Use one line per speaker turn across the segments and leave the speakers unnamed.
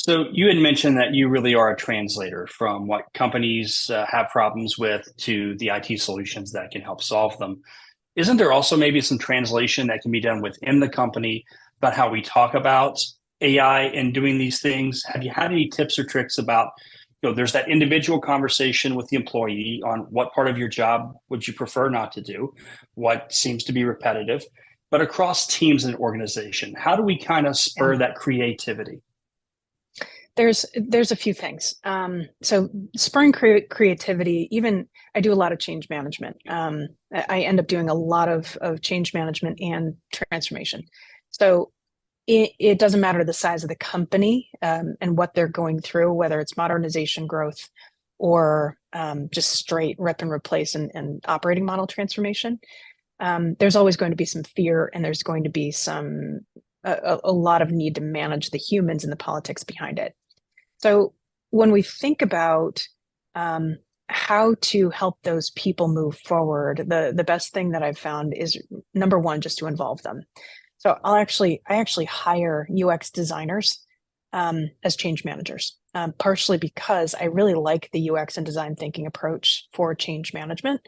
So you had mentioned that you really are a translator from what companies have problems with to the IT solutions that can help solve them. Isn't there also maybe some translation that can be done within the company about how we talk about AI and doing these things? Have you had any tips or tricks about, there's that individual conversation with the employee on what part of your job would you prefer not to do, what seems to be repetitive, but across teams and organization, how do we kind of
Yeah.
spur that creativity?
There's a few things. So spurring creativity, even I do a lot of change management. I end up doing a lot of change management and transformation. So it doesn't matter the size of the company and what they're going through, whether it's modernization growth or just straight rip and replace and operating model transformation. There's always going to be some fear, and there's going to be a lot of need to manage the humans and the politics behind it. So when we think about how to help those people move forward, the best thing that I've found is, number one, just to involve them. So I actually hire UX designers as change managers, partially because I really like the UX and design thinking approach for change management,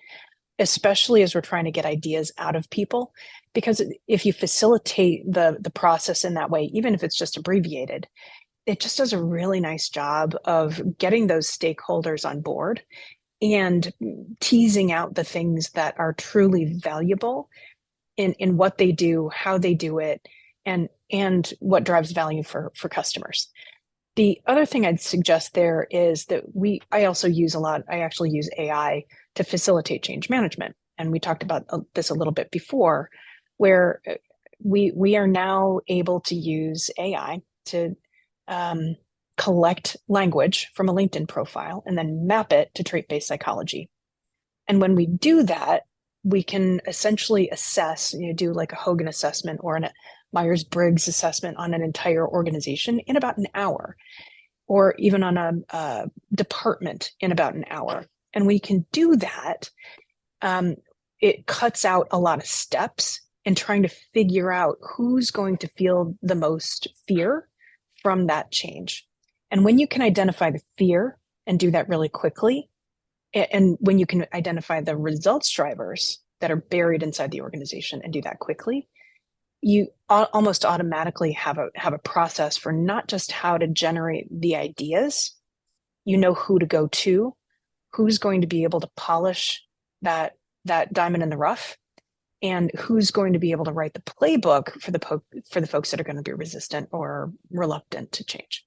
especially as we're trying to get ideas out of people. Because if you facilitate the process in that way, even if it's just abbreviated, it just does a really nice job of getting those stakeholders on board and teasing out the things that are truly valuable in what they do, how they do it, and what drives value for customers. The other thing I'd suggest there is that I actually use AI to facilitate change management. And we talked about this a little bit before, where we are now able to use AI to collect language from a LinkedIn profile and then map it to trait-based psychology. And when we do that, we can essentially assess, do like a Hogan assessment or a Myers-Briggs assessment on an entire organization in about an hour, or even on a department in about an hour. And we can do that. It cuts out a lot of steps in trying to figure out who's going to feel the most fear from that change. And when you can identify the fear and do that really quickly, and when you can identify the results drivers that are buried inside the organization and do that quickly, you almost automatically have a process for not just how to generate the ideas. You know who to go to, who's going to be able to polish that diamond in the rough, and who's going to be able to write the playbook for the folks that are going to be resistant or reluctant to change.